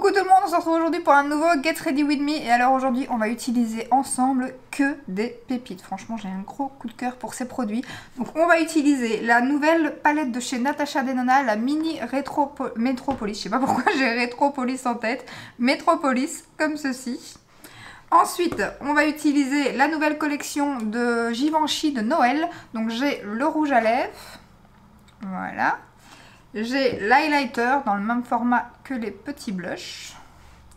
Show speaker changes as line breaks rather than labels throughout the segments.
Coucou tout le monde, on se retrouve aujourd'hui pour un nouveau Get Ready With Me. Et alors aujourd'hui on va utiliser ensemble que des pépites. Franchement j'ai un gros coup de cœur pour ces produits. Donc on va utiliser la nouvelle palette de chez Natasha Denona, la mini Metropolis. Je sais pas pourquoi j'ai Retropolis en tête. Metropolis comme ceci. Ensuite, on va utiliser la nouvelle collection de Givenchy de Noël. Donc j'ai le rouge à lèvres. Voilà. J'ai l'highlighter dans le même format que les petits blushs.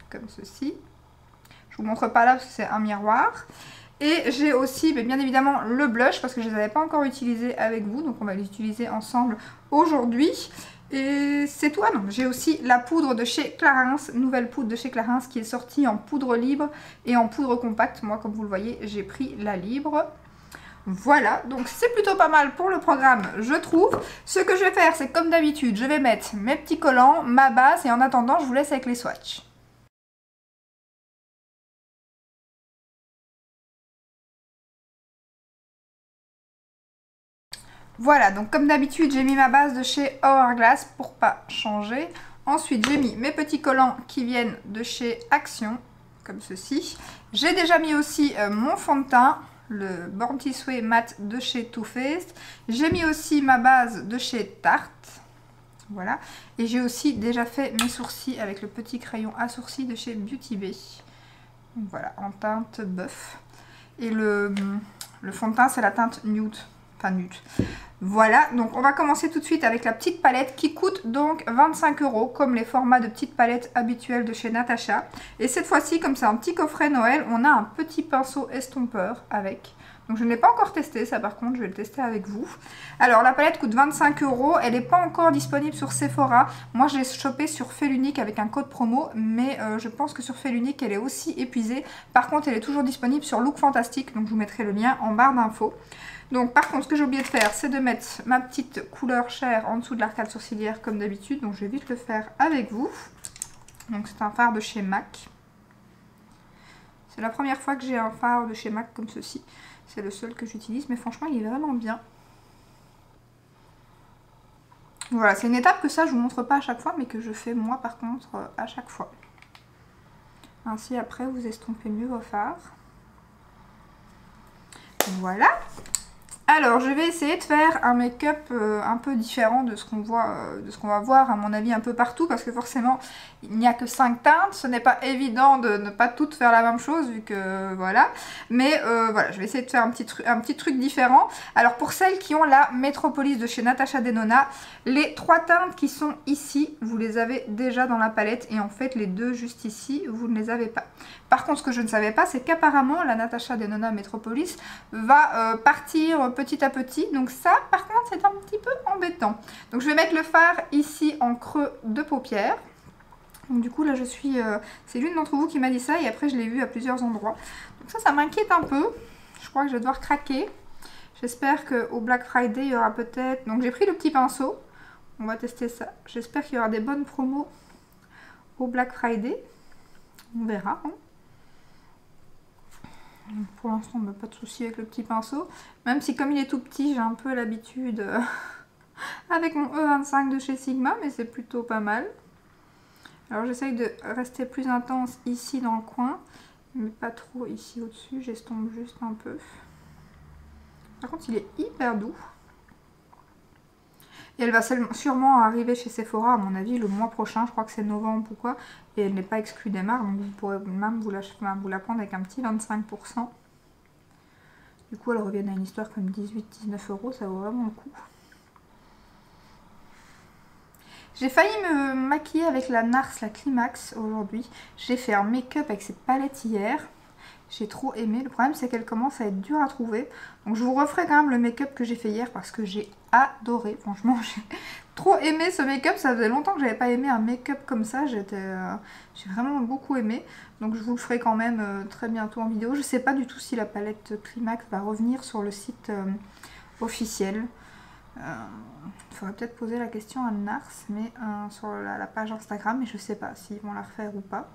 Comme ceci. Je vous montre pas là parce que c'est un miroir. Et j'ai aussi bien évidemment le blush parce que je ne les avais pas encore utilisés avec vous. Donc on va les utiliser ensemble aujourd'hui. Et c'est tout. Ah non, j'ai aussi la poudre de chez Clarins, nouvelle poudre de chez Clarins qui est sortie en poudre libre et en poudre compacte. Moi, comme vous le voyez, j'ai pris la libre. Voilà, donc c'est plutôt pas mal pour le programme, je trouve. Ce que je vais faire, c'est comme d'habitude, je vais mettre mes petits collants, ma base, et en attendant, je vous laisse avec les swatchs. Voilà, donc comme d'habitude, j'ai mis ma base de chez Hourglass pour pas changer. Ensuite, j'ai mis mes petits collants qui viennent de chez Action, comme ceci. J'ai déjà mis aussi mon fond de teint, le Born This Way Matte de chez Too Faced. J'ai mis aussi ma base de chez Tarte. Voilà. Et j'ai aussi déjà fait mes sourcils avec le petit crayon à sourcils de chez Beauty Bay. Donc voilà, en teinte bœuf. Et le fond de teint, c'est la teinte nude. Enfin nude. Voilà, donc on va commencer tout de suite avec la petite palette qui coûte donc 25 € comme les formats de petites palettes habituelles de chez Natasha. Et cette fois-ci, comme c'est un petit coffret Noël, on a un petit pinceau estompeur avec. Donc je ne l'ai pas encore testé, ça par contre je vais le tester avec vous. Alors la palette coûte 25 €, elle n'est pas encore disponible sur Sephora. Moi je l'ai chopée sur Fellunique avec un code promo, mais je pense que sur Fellunique elle est aussi épuisée. Par contre elle est toujours disponible sur Look Fantastic, donc je vous mettrai le lien en barre d'infos. Donc par contre ce que j'ai oublié de faire, c'est de mettre ma petite couleur chair en dessous de l'arcade sourcilière comme d'habitude. Donc je vais vite le faire avec vous. Donc c'est un fard de chez MAC. C'est la première fois que j'ai un fard de chez MAC comme ceci. C'est le seul que j'utilise, mais franchement il est vraiment bien. Voilà, c'est une étape que ça je vous montre pas à chaque fois, mais que je fais moi par contre à chaque fois. Ainsi après vous estompez mieux vos fards. Voilà. Alors, je vais essayer de faire un make-up un peu différent de ce qu'on va voir à mon avis un peu partout, parce que forcément il n'y a que 5 teintes, ce n'est pas évident de ne pas toutes faire la même chose vu que voilà, mais voilà, je vais essayer de faire un petit truc différent. Alors pour celles qui ont la Metropolis de chez Natasha Denona, les 3 teintes qui sont ici, vous les avez déjà dans la palette, et en fait les 2 juste ici, vous ne les avez pas. Par contre, ce que je ne savais pas, c'est qu'apparemment la Natasha Denona Metropolis va partir petit à petit. Donc ça, par contre, c'est un petit peu embêtant. Donc je vais mettre le fard ici en creux de paupière. Donc du coup, là, je suis... c'est l'une d'entre vous qui m'a dit ça, et après, je l'ai vu à plusieurs endroits. Donc ça m'inquiète un peu. Je crois que je vais devoir craquer. J'espère qu'au Black Friday, il y aura peut-être... Donc j'ai pris le petit pinceau. On va tester ça. J'espère qu'il y aura des bonnes promos au Black Friday. On verra, hein. Pour l'instant, on n'a pas de souci avec le petit pinceau. Même si comme il est tout petit, j'ai un peu l'habitude avec mon E25 de chez Sigma, mais c'est plutôt pas mal. Alors j'essaye de rester plus intense ici dans le coin, mais pas trop ici au-dessus. J'estompe juste un peu. Par contre, il est hyper doux. Et elle va sûrement arriver chez Sephora, à mon avis, le mois prochain. Je crois que c'est novembre ou quoi. Et elle n'est pas exclue des marques, donc vous pourrez même vous la prendre avec un petit 25%. Du coup, elle revient à une histoire comme 18-19 €, ça vaut vraiment le coup. J'ai failli me maquiller avec la NARS, la Climax, aujourd'hui. J'ai fait un make-up avec cette palette hier. J'ai trop aimé. Le problème, c'est qu'elle commence à être dure à trouver. Donc, je vous referai quand même le make-up que j'ai fait hier parce que j'ai adoré. Franchement, j'ai trop aimé ce make-up. Ça faisait longtemps que j'avais pas aimé un make-up comme ça. J'ai vraiment beaucoup aimé. Donc, je vous le ferai quand même très bientôt en vidéo. Je sais pas du tout si la palette Climax va revenir sur le site officiel. Il faudrait peut-être poser la question à Nars, mais sur la page Instagram, mais je sais pas s'ils vont la refaire ou pas.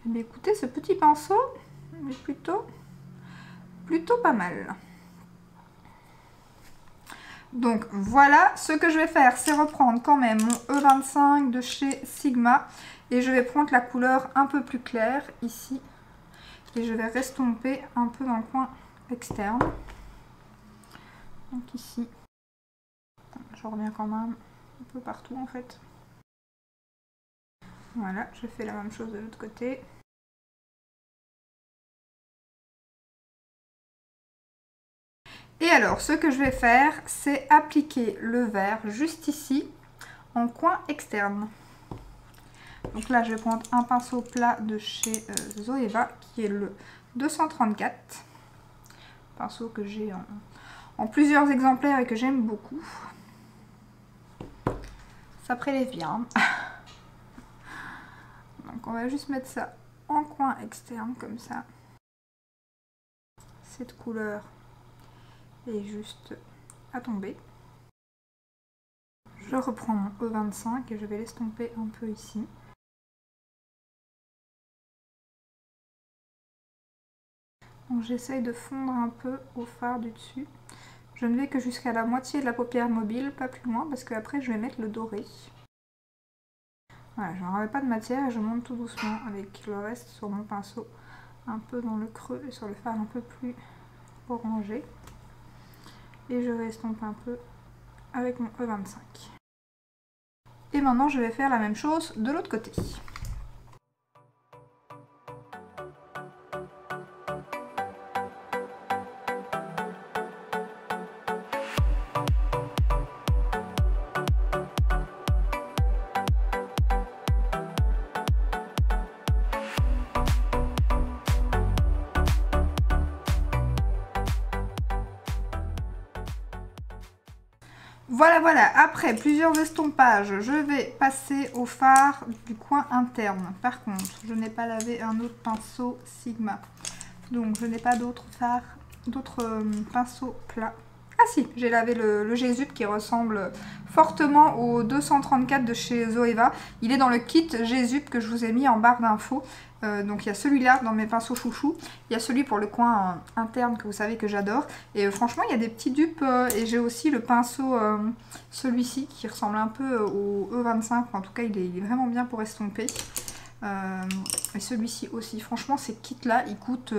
Mais écoutez, ce petit pinceau est plutôt pas mal. Donc voilà, ce que je vais faire, c'est reprendre quand même mon E25 de chez Sigma Et je vais prendre la couleur un peu plus claire ici. Et je vais restomper un peu dans le coin externe. Donc ici. Je reviens quand même un peu partout en fait. Voilà, je fais la même chose de l'autre côté. Et alors, ce que je vais faire, c'est appliquer le vert juste ici, en coin externe. Donc là, je vais prendre un pinceau plat de chez Zoeva, qui est le 234. Pinceau que j'ai en plusieurs exemplaires et que j'aime beaucoup. Ça prélève bien. Donc on va juste mettre ça en coin externe, comme ça. Cette couleur est juste à tomber. Je reprends mon E25 et je vais l'estomper un peu ici. Donc j'essaye de fondre un peu au fard du dessus. Je ne vais que jusqu'à la moitié de la paupière mobile, pas plus loin, parce qu'après je vais mettre le doré. Voilà, je n'en avais pas de matière et je monte tout doucement avec le reste sur mon pinceau, un peu dans le creux et sur le fard un peu plus orangé. Et je estompe un peu avec mon E25. Et maintenant je vais faire la même chose de l'autre côté. Voilà, après plusieurs estompages, je vais passer au fard du coin interne. Par contre, je n'ai pas lavé un autre pinceau Sigma. Donc je n'ai pas d'autres pinceaux plats. Ah si, j'ai lavé le G-Zup qui ressemble fortement au 234 de chez Zoeva. Il est dans le kit G-Zup que je vous ai mis en barre d'infos. Donc il y a celui-là dans mes pinceaux chouchou. Il y a celui pour le coin interne que vous savez que j'adore. Et franchement, il y a des petits dupes. Et j'ai aussi le pinceau, celui-ci, qui ressemble un peu au E25. En tout cas, il est vraiment bien pour estomper. Et celui-ci aussi, franchement ces kits là ils coûtent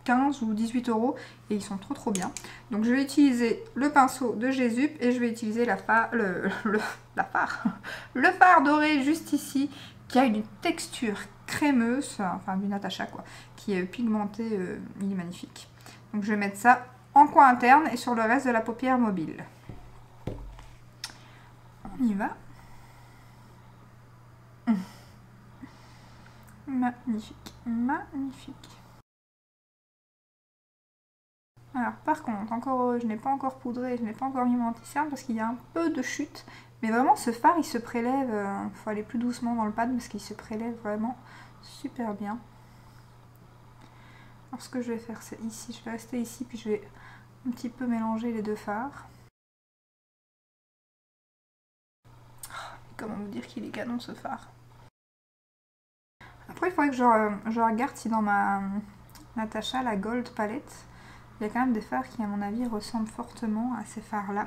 15 ou 18 € et ils sont trop bien. Donc je vais utiliser le pinceau de G-Zup et je vais utiliser le fard doré juste ici qui a une texture crémeuse, enfin du Natasha quoi, qui est pigmenté, il est magnifique. Donc je vais mettre ça en coin interne et sur le reste de la paupière mobile. On y va. Magnifique, magnifique. Alors par contre, encore, je n'ai pas encore poudré, je n'ai pas encore mis mon anti-cerne parce qu'il y a un peu de chute. Mais vraiment ce fard il se prélève, il faut aller plus doucement dans le pad parce qu'il se prélève vraiment super bien. Alors ce que je vais faire c'est ici, je vais rester ici puis je vais un petit peu mélanger les deux fards. Comment vous dire qu'il est canon ce phare. Après, il faudrait que je regarde si dans ma Natasha, la Gold Palette, il y a quand même des fards qui, à mon avis, ressemblent fortement à ces fards-là.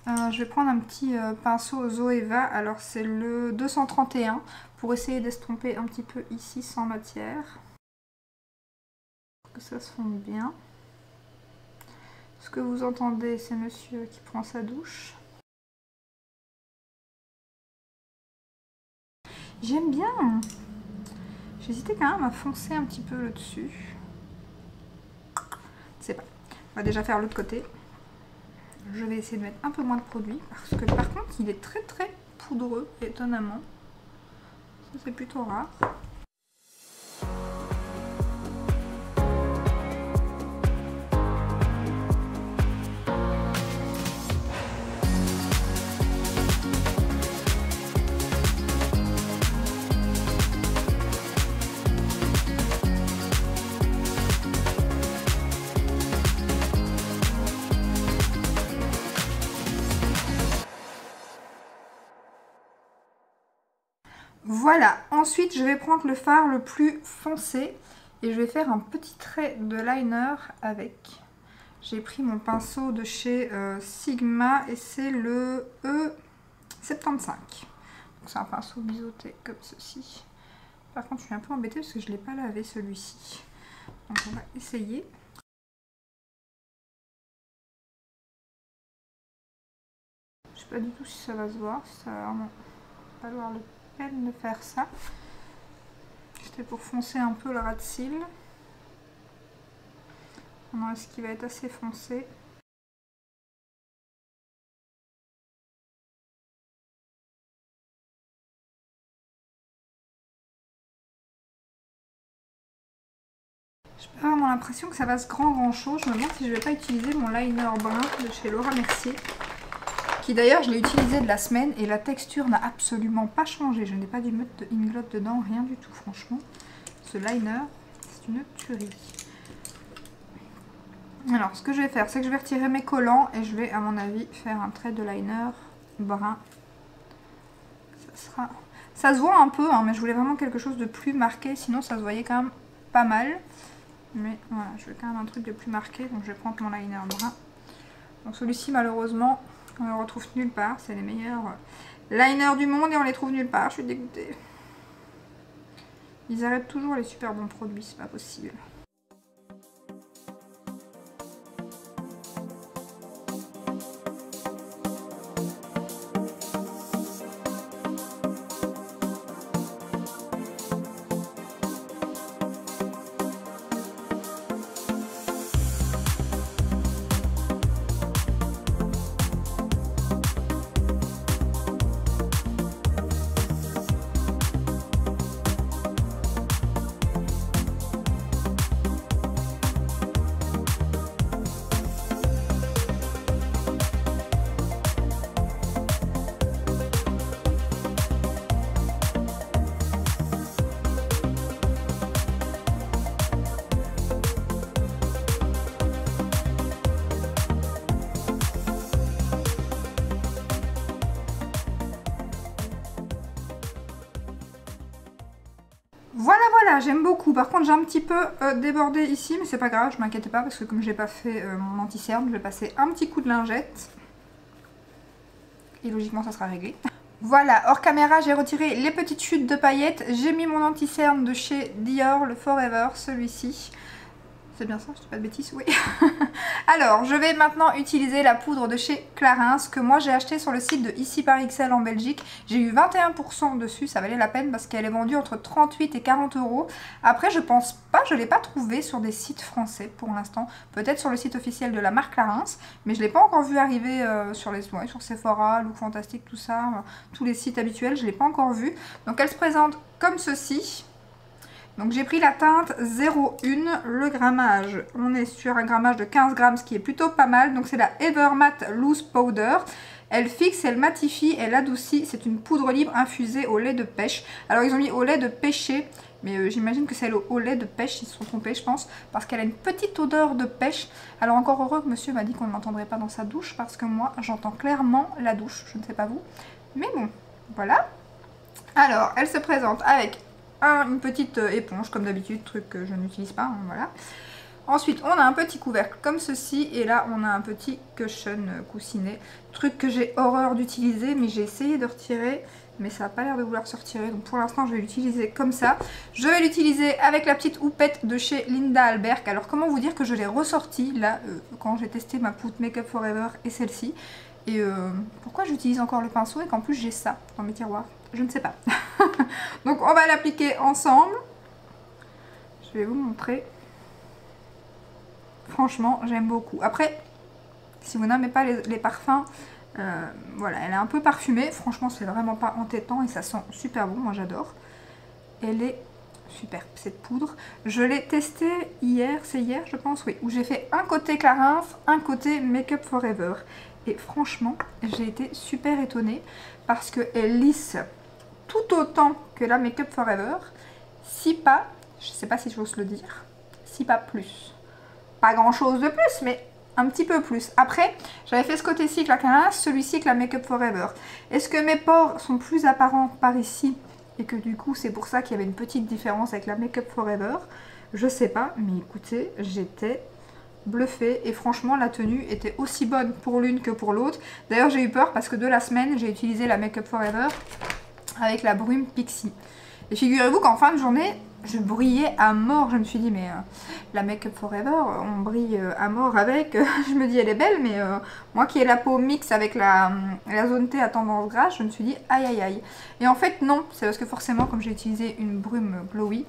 Je vais prendre un petit pinceau Zoeva, alors c'est le 231, pour essayer d'estomper un petit peu ici sans matière. Pour que ça se fonde bien. Ce que vous entendez, c'est monsieur qui prend sa douche. J'aime bien. J'hésitais quand même à foncer un petit peu le dessus. Je sais pas. On va déjà faire l'autre côté. Je vais essayer de mettre un peu moins de produit parce que par contre il est très poudreux, étonnamment. Ça c'est plutôt rare. Voilà, ensuite je vais prendre le fard le plus foncé et je vais faire un petit trait de liner avec. J'ai pris mon pinceau de chez Sigma et c'est le E75. C'est un pinceau biseauté comme ceci. Par contre, je suis un peu embêtée parce que je ne l'ai pas lavé celui-ci. Donc on va essayer. Je sais pas du tout si ça va se voir, si ça va vraiment valoir la peine de faire ça. C'était pour foncer un peu le ras de cils. On a ce qui va être assez foncé. J'ai pas vraiment l'impression que ça fasse grand chose. Je me demande si je vais pas utiliser mon liner brun de chez Laura Mercier. Qui d'ailleurs, je l'ai utilisé de la semaine et la texture n'a absolument pas changé. Je n'ai pas dû mettre de Inglot dedans, rien du tout franchement. Ce liner, c'est une tuerie. Alors, ce que je vais faire, c'est que je vais retirer mes collants et je vais, à mon avis, faire un trait de liner brun. Ça se voit un peu, hein, mais je voulais vraiment quelque chose de plus marqué, sinon ça se voyait quand même pas mal. Mais voilà, je veux quand même un truc de plus marqué, donc je vais prendre mon liner brun. Donc celui-ci, malheureusement, on le retrouve nulle part. C'est les meilleurs liners du monde et on les trouve nulle part. Je suis dégoûtée. Ils arrêtent toujours les super bons produits, c'est pas possible. Voilà, j'aime beaucoup. Par contre, j'ai un petit peu débordé ici, mais c'est pas grave, je m'inquiète pas parce que comme j'ai pas fait mon anti-cerne, je vais passer un petit coup de lingette. Et logiquement, ça sera réglé. Voilà, hors caméra, j'ai retiré les petites chutes de paillettes. J'ai mis mon anti-cerne de chez Dior, le Forever, celui-ci. C'est bien ça, je dis pas de bêtises, oui. Alors, je vais maintenant utiliser la poudre de chez Clarins que moi j'ai acheté sur le site de Ici par XL en Belgique. J'ai eu 21% dessus, ça valait la peine parce qu'elle est vendue entre 38 et 40 €. Après, je pense pas, je l'ai pas trouvée sur des sites français pour l'instant. Peut-être sur le site officiel de la marque Clarins, mais je l'ai pas encore vu arriver sur Sephora, Look Fantastic, tout ça, tous les sites habituels, je l'ai pas encore vu. Donc elle se présente comme ceci. Donc j'ai pris la teinte 01, le grammage, on est sur un grammage de 15 grammes, ce qui est plutôt pas mal. Donc c'est la Evermatte Loose Powder. Elle fixe, elle matifie, elle adoucit. C'est une poudre libre infusée au lait de pêche. Alors ils ont mis au lait de pêcher, mais j'imagine que c'est au lait de pêche, ils se sont trompés je pense, parce qu'elle a une petite odeur de pêche. Alors encore heureux que monsieur m'a dit qu'on ne l'entendrait pas dans sa douche, parce que moi j'entends clairement la douche, je ne sais pas vous. Mais bon, voilà. Alors elle se présente avec une petite éponge comme d'habitude, truc que je n'utilise pas, hein, voilà. Ensuite on a un petit couvercle comme ceci et là on a un petit cushion coussinet, truc que j'ai horreur d'utiliser mais j'ai essayé de retirer mais ça n'a pas l'air de vouloir se retirer, donc pour l'instant je vais l'utiliser comme ça. Je vais l'utiliser avec la petite houppette de chez Linda Alberg. Alors comment vous dire que je l'ai ressortie là quand j'ai testé ma poudre Make Up Forever et celle-ci. Et pourquoi j'utilise encore le pinceau et qu'en plus j'ai ça dans mes tiroirs, je ne sais pas. Donc on va l'appliquer ensemble. Je vais vous montrer. Franchement j'aime beaucoup. Après si vous n'aimez pas les parfums, voilà, elle est un peu parfumée. Franchement c'est vraiment pas entêtant et ça sent super bon, moi j'adore. Elle est super cette poudre. Je l'ai testée hier, c'est hier je pense, oui, où j'ai fait un côté Clarins, un côté Make Up Forever. Et franchement, j'ai été super étonnée parce qu'elle lisse tout autant que la Make Up Forever, si pas, je sais pas si j'ose le dire, si pas plus. Pas grand chose de plus, mais un petit peu plus. Après, j'avais fait ce côté-ci avec la Clarins, celui-ci avec la Make Up Forever. Est-ce que mes pores sont plus apparents par ici et que du coup c'est pour ça qu'il y avait une petite différence avec la Make Up Forever? Je sais pas, mais écoutez, j'étais bluffée et franchement la tenue était aussi bonne pour l'une que pour l'autre. D'ailleurs j'ai eu peur parce que de la semaine j'ai utilisé la Make Up Forever avec la brume Pixie. Et figurez-vous qu'en fin de journée, je brillais à mort. Je me suis dit, mais la Make Up For Ever, on brille à mort avec. Je me dis, elle est belle, mais moi qui ai la peau mixte avec la zone T à tendance grasse, je me suis dit, aïe aïe aïe. Et en fait, non, c'est parce que forcément, comme j'ai utilisé une brume glowy,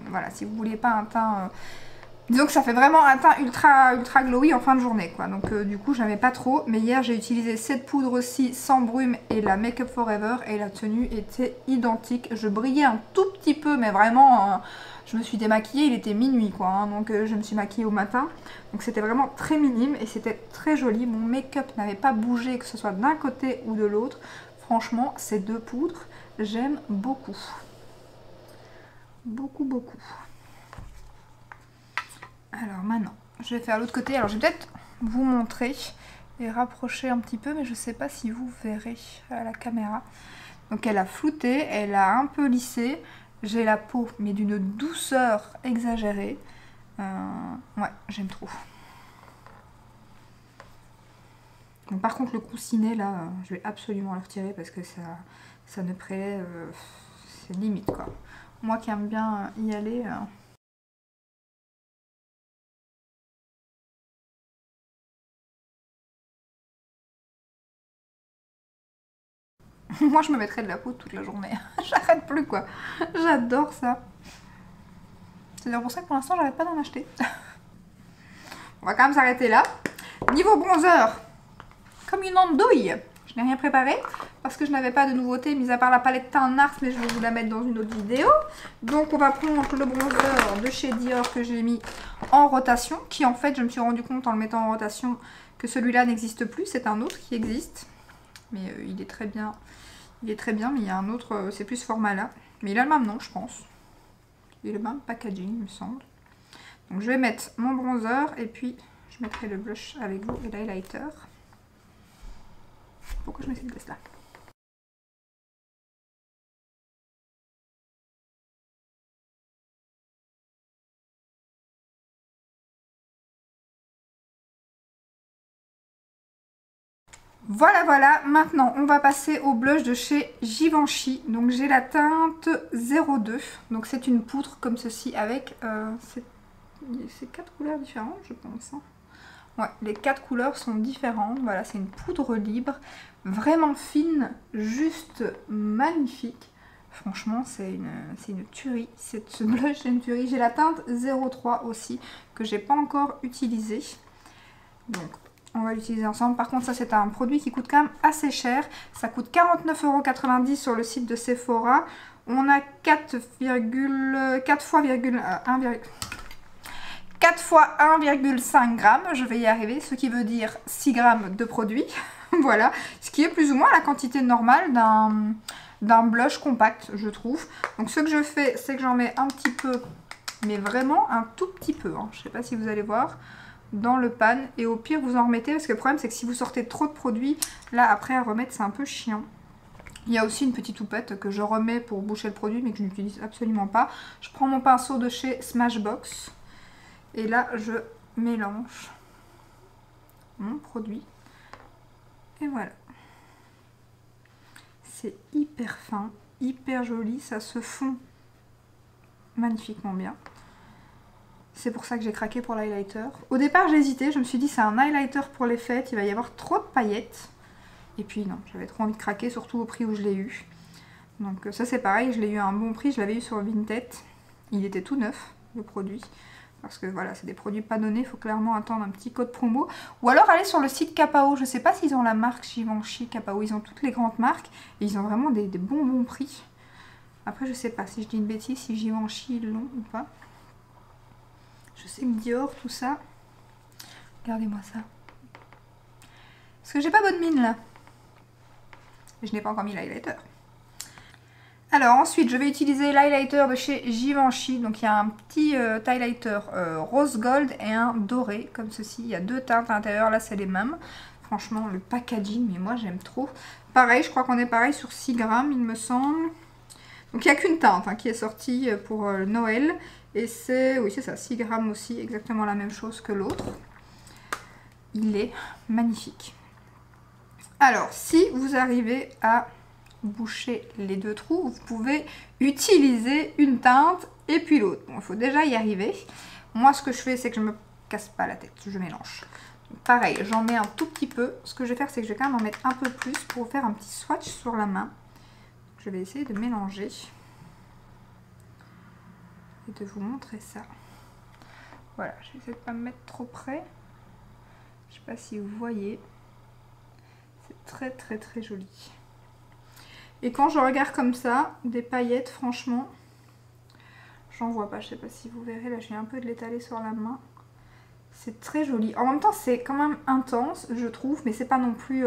voilà, si vous voulez pas un teint... disons que ça fait vraiment un teint ultra glowy en fin de journée, quoi. Donc du coup, j'avais pas trop. Mais hier, j'ai utilisé cette poudre aussi sans brume et la Make Up For Ever. Et la tenue était identique. Je brillais un tout petit peu, mais vraiment, je me suis démaquillée. Il était minuit, quoi. Hein, donc je me suis maquillée au matin. Donc c'était vraiment très minime et c'était très joli. Mon make-up n'avait pas bougé, que ce soit d'un côté ou de l'autre. Franchement, ces deux poudres, j'aime beaucoup. Beaucoup. Alors maintenant, je vais faire l'autre côté. Alors je vais peut-être vous montrer et rapprocher un petit peu, mais je ne sais pas si vous verrez à la caméra. Donc elle a flouté, elle a un peu lissé. J'ai la peau, mais d'une douceur exagérée. Ouais, j'aime trop. Donc, par contre le coussinet là, je vais absolument le retirer parce que ça ne prélève, c'est limite quoi. Moi qui aime bien y aller... Moi je me mettrais de la poudre toute la journée, j'arrête plus quoi, j'adore ça. C'est d'ailleurs pour ça que pour l'instant j'arrête pas d'en acheter. On va quand même s'arrêter là. Niveau bronzer, comme une andouille, je n'ai rien préparé parce que je n'avais pas de nouveauté mis à part la palette teint Nars, mais je vais vous la mettre dans une autre vidéo. Donc on va prendre le bronzer de chez Dior que j'ai mis en rotation, qui en fait je me suis rendu compte en le mettant en rotation que celui-là n'existe plus, c'est un autre qui existe. Mais il est très bien. Il est très bien, mais il y a un autre, c'est plus ce format-là. Mais il a le même nom, je pense. Il a le même packaging, il me semble. Donc je vais mettre mon bronzer et puis je mettrai le blush avec vous et l'highlighter. Pourquoi je mets cette glace-là ? Voilà, maintenant on va passer au blush de chez Givenchy. Donc j'ai la teinte 02, donc c'est une poudre comme ceci avec ces 4 couleurs différentes je pense. Hein. Ouais, les 4 couleurs sont différentes, voilà c'est une poudre libre, vraiment fine, juste magnifique. Franchement c'est une tuerie, ce blush c'est une tuerie. J'ai la teinte 03 aussi que j'ai pas encore utilisée. Donc on va l'utiliser ensemble. Par contre, ça, c'est un produit qui coûte quand même assez cher. Ça coûte 49,90 € sur le site de Sephora. On a 4 fois 1,5 g. Je vais y arriver, ce qui veut dire 6 g de produit. Voilà. Ce qui est plus ou moins la quantité normale d'un blush compact, je trouve. Donc, ce que je fais, c'est que j'en mets un petit peu, mais vraiment un tout petit peu. Hein. Je ne sais pas si vous allez voir. Dans le pan et au pire vous en remettez parce que le problème c'est que si vous sortez trop de produits là après à remettre c'est un peu chiant. Il y a aussi une petite houppette que je remets pour boucher le produit mais que je n'utilise absolument pas. Je prends mon pinceau de chez Smashbox et là je mélange mon produit et voilà. C'est hyper fin, hyper joli, ça se fond magnifiquement bien. C'est pour ça que j'ai craqué pour l'highlighter. Au départ, j'ai hésité. Je me suis dit, c'est un highlighter pour les fêtes. Il va y avoir trop de paillettes. Et puis non, j'avais trop envie de craquer, surtout au prix où je l'ai eu. Donc ça, c'est pareil. Je l'ai eu à un bon prix. Je l'avais eu sur Vinted. Il était tout neuf, le produit. Parce que voilà, c'est des produits pas donnés. Il faut clairement attendre un petit code promo. Ou alors aller sur le site Kapao. Je ne sais pas s'ils ont la marque Givenchy, Kapao. Ils ont toutes les grandes marques. Et ils ont vraiment des bons prix. Après, je sais pas si je dis une bêtise, si Givenchy ils l'ont ou pas. Je sais que Dior, tout ça. Regardez-moi ça. Parce que j'ai pas bonne mine là. Et je n'ai pas encore mis l'highlighter. Alors ensuite, je vais utiliser l'highlighter de chez Givenchy. Donc il y a un petit highlighter rose gold et un doré comme ceci. Il y a deux teintes à l'intérieur. Là, c'est les mêmes. Franchement, le packaging, mais moi j'aime trop. Pareil, je crois qu'on est pareil sur 6 grammes, il me semble. Donc il n'y a qu'une teinte hein, qui est sortie pour Noël. Et c'est, oui c'est ça, 6 grammes aussi, exactement la même chose que l'autre. Il est magnifique. Alors, si vous arrivez à boucher les deux trous, vous pouvez utiliser une teinte et puis l'autre. Bon, il faut déjà y arriver. Moi, ce que je fais, c'est que je me casse pas la tête, je mélange. Donc, pareil, j'en mets un tout petit peu. Ce que je vais faire, c'est que je vais quand même en mettre un peu plus pour faire un petit swatch sur la main. Je vais essayer de mélanger et de vous montrer ça. Voilà, je vais essayer de ne pas me mettre trop près. Je ne sais pas si vous voyez. C'est très très très joli. Et quand je regarde comme ça, des paillettes, franchement, j'en vois pas. Je ne sais pas si vous verrez, là je viens un peu de l'étaler sur la main. C'est très joli. En même temps, c'est quand même intense, je trouve, mais c'est pas non plus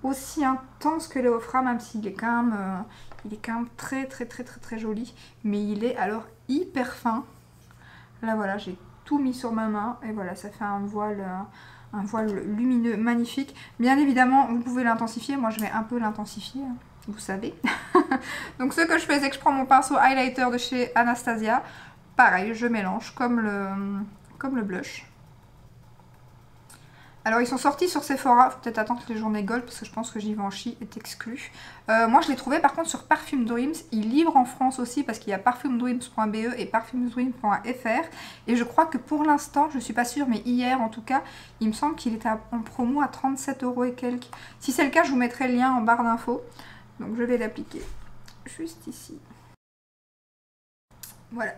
aussi intense que les Ofra, même s'il est quand même, très très très très très joli. Mais il est alors hyper fin. Là voilà, j'ai tout mis sur ma main et voilà, ça fait un voile lumineux magnifique. Bien évidemment, vous pouvez l'intensifier. Moi, je vais un peu l'intensifier, hein, vous savez. Donc ce que je fais, c'est que je prends mon pinceau highlighter de chez Anastasia. Pareil, je mélange comme le blush. Alors ils sont sortis sur Sephora, faut peut-être attendre les journées gold parce que je pense que Givenchy est exclu. Moi je l'ai trouvé par contre sur Perfume Dreams, ils livrent en France aussi parce qu'il y a parfumedreams.be et parfumedreams.fr. Et je crois que pour l'instant, je suis pas sûre, mais hier en tout cas, il me semble qu'il était en promo à 37 € et quelques. Si c'est le cas, je vous mettrai le lien en barre d'infos. Donc je vais l'appliquer juste ici. Voilà.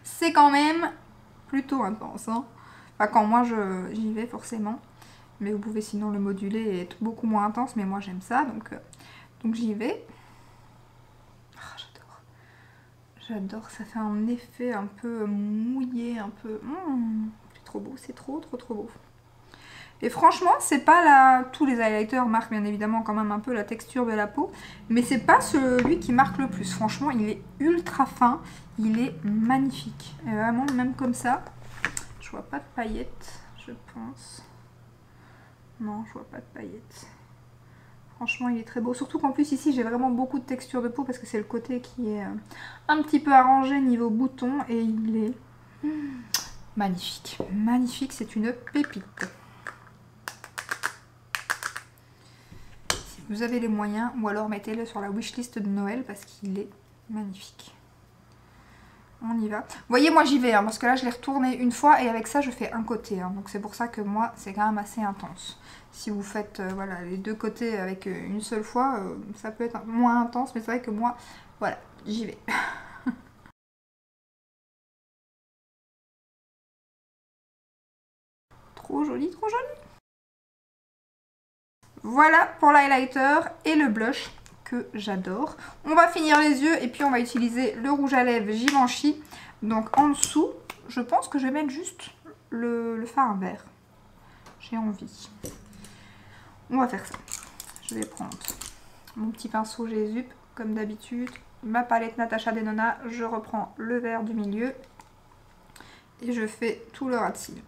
C'est quand même plutôt intense, hein. Enfin, quand moi j'y vais forcément, mais vous pouvez sinon le moduler et être beaucoup moins intense, mais moi j'aime ça, donc j'y vais. Oh, j'adore, ça fait un effet un peu mouillé, un peu... c'est trop beau, c'est trop beau. Et franchement, c'est pas tous les highlighters marquent bien évidemment quand même un peu la texture de la peau, mais c'est pas celui qui marque le plus. Franchement, il est ultra fin, il est magnifique. Et vraiment, même comme ça... Je vois pas de paillettes, je pense. Non, je vois pas de paillettes. Franchement, il est très beau. Surtout qu'en plus, ici, j'ai vraiment beaucoup de texture de peau parce que c'est le côté qui est un petit peu arrangé niveau bouton. Et il est magnifique. Magnifique, c'est une pépite. Si vous avez les moyens, ou alors mettez-le sur la wishlist de Noël parce qu'il est magnifique. On y va. Vous voyez, moi j'y vais, hein, parce que là je l'ai retourné une fois et avec ça je fais un côté. Hein, donc c'est pour ça que moi c'est quand même assez intense. Si vous faites voilà, les deux côtés avec une seule fois, ça peut être moins intense. Mais c'est vrai que moi, voilà, j'y vais. Trop joli, trop joli. Voilà pour l'highlighter et le blush que j'adore. On va finir les yeux et puis on va utiliser le rouge à lèvres Givenchy. Donc en dessous, je pense que je vais mettre juste le fard vert. J'ai envie. On va faire ça. Je vais prendre mon petit pinceau Jésus comme d'habitude. Ma palette Natasha Denona. Je reprends le vert du milieu. Et je fais tout le ras de cils.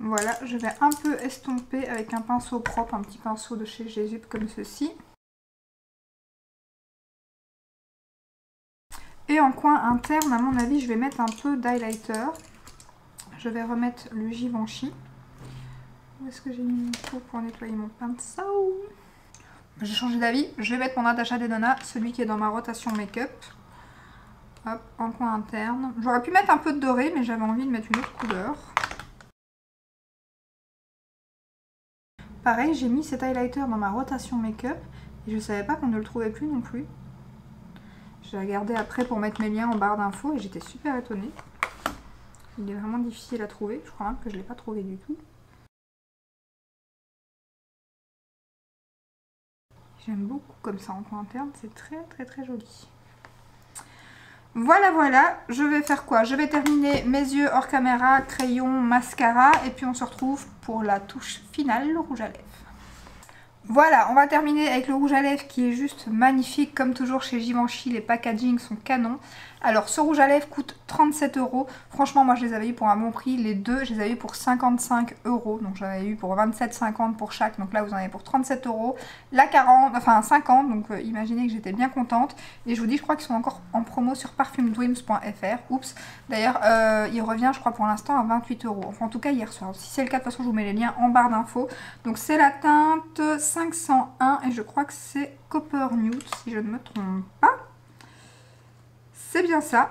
Voilà, je vais un peu estomper avec un pinceau propre, un petit pinceau de chez Jésus comme ceci. Et en coin interne, à mon avis, je vais mettre un peu d'highlighter. Je vais remettre le Givenchy. Où est-ce que j'ai mis mon pot pour nettoyer mon pinceau? J'ai changé d'avis, je vais mettre mon Natasha Denona, celui qui est dans ma rotation make-up. Hop, en coin interne. J'aurais pu mettre un peu de doré, mais j'avais envie de mettre une autre couleur. Pareil, j'ai mis cet highlighter dans ma rotation make-up et je ne savais pas qu'on ne le trouvait plus non plus. J'ai regardé après pour mettre mes liens en barre d'infos et j'étais super étonnée. Il est vraiment difficile à trouver, je crois même que je ne l'ai pas trouvé du tout. J'aime beaucoup comme ça en coin interne, c'est très très très joli. Voilà, voilà, je vais faire quoi? Je vais terminer mes yeux hors caméra, crayon, mascara, et puis on se retrouve pour la touche finale, le rouge à lèvres. Voilà, on va terminer avec le rouge à lèvres qui est juste magnifique, comme toujours chez Givenchy, les packagings sont canons. Alors ce rouge à lèvres coûte 37 €. Franchement moi je les avais eu pour un bon prix. Les deux je les avais eu pour 55 €. Donc j'en avais eu pour 27,50 pour chaque. Donc là vous en avez pour 37 €. Là 50. Donc imaginez que j'étais bien contente. Et je vous dis je crois qu'ils sont encore en promo sur parfumedreams.fr. Oups. D'ailleurs il revient je crois pour l'instant à 28 €. Enfin en tout cas hier soir. Si c'est le cas de toute façon je vous mets les liens en barre d'infos. Donc c'est la teinte 501 et je crois que c'est Copper Nude si je ne me trompe pas. C'est bien ça.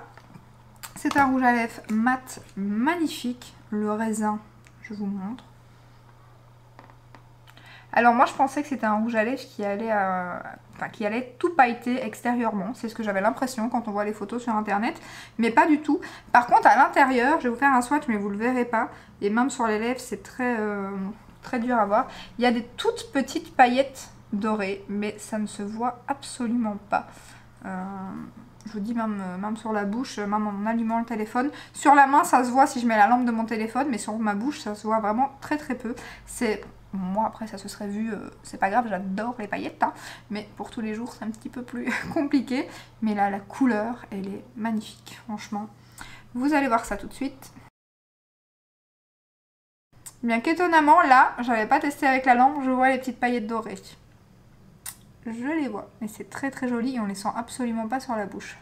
C'est un rouge à lèvres mat magnifique. Le raisin, je vous montre. Alors moi je pensais que c'était un rouge à lèvres qui allait tout pailleter extérieurement. C'est ce que j'avais l'impression quand on voit les photos sur internet. Mais pas du tout. Par contre à l'intérieur, je vais vous faire un swatch mais vous ne le verrez pas. Et même sur les lèvres c'est très dur à voir. Il y a des toutes petites paillettes dorées. Mais ça ne se voit absolument pas. Je vous dis même sur la bouche, même en allumant le téléphone. Sur la main ça se voit si je mets la lampe de mon téléphone, mais sur ma bouche ça se voit vraiment très peu. Moi après ça se serait vu, c'est pas grave, j'adore les paillettes, hein, mais pour tous les jours c'est un petit peu plus compliqué. Mais là la couleur elle est magnifique, franchement. Vous allez voir ça tout de suite. Bien qu'étonnamment là, j'avais pas testé avec la lampe, je vois les petites paillettes dorées. Je les vois, mais c'est très joli et on les sent absolument pas sur la bouche.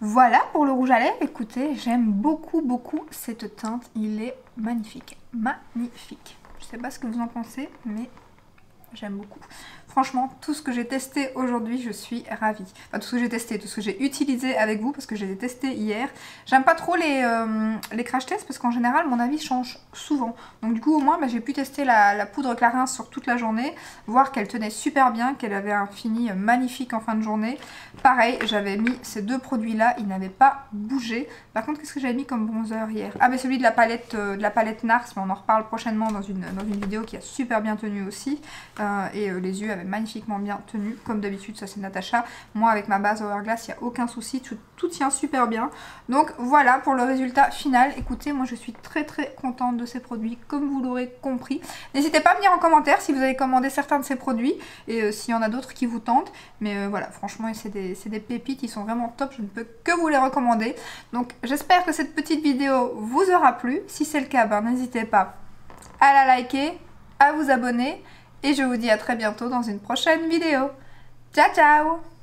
Voilà pour le rouge à lèvres. Écoutez, j'aime beaucoup cette teinte. Il est magnifique. Magnifique. Je sais pas ce que vous en pensez, mais j'aime beaucoup. Franchement, tout ce que j'ai testé aujourd'hui, je suis ravie. Enfin, tout ce que j'ai testé, tout ce que j'ai utilisé avec vous, parce que j'ai testé hier. J'aime pas trop les crash tests, parce qu'en général, mon avis change souvent. Donc du coup, au moins, j'ai pu tester la poudre Clarins sur toute la journée, voir qu'elle tenait super bien, qu'elle avait un fini magnifique en fin de journée. Pareil, j'avais mis ces deux produits-là, ils n'avaient pas bougé. Par contre, qu'est-ce que j'avais mis comme bronzer hier? Ah, mais celui de la palette Nars, mais on en reparle prochainement dans une vidéo qui a super bien tenu aussi. Et les yeux avaient magnifiquement bien tenu, comme d'habitude, ça c'est Natacha. Moi avec ma base Hourglass, il n'y a aucun souci, tout tient super bien. Donc voilà pour le résultat final. Écoutez, moi je suis très contente de ces produits, comme vous l'aurez compris. N'hésitez pas à me dire en commentaire si vous avez commandé certains de ces produits et s'il y en a d'autres qui vous tentent. Mais voilà, franchement c'est des pépites, ils sont vraiment top, je ne peux que vous les recommander. Donc j'espère que cette petite vidéo vous aura plu. Si c'est le cas, n'hésitez pas à la liker, à vous abonner. Et je vous dis à très bientôt dans une prochaine vidéo. Ciao ciao!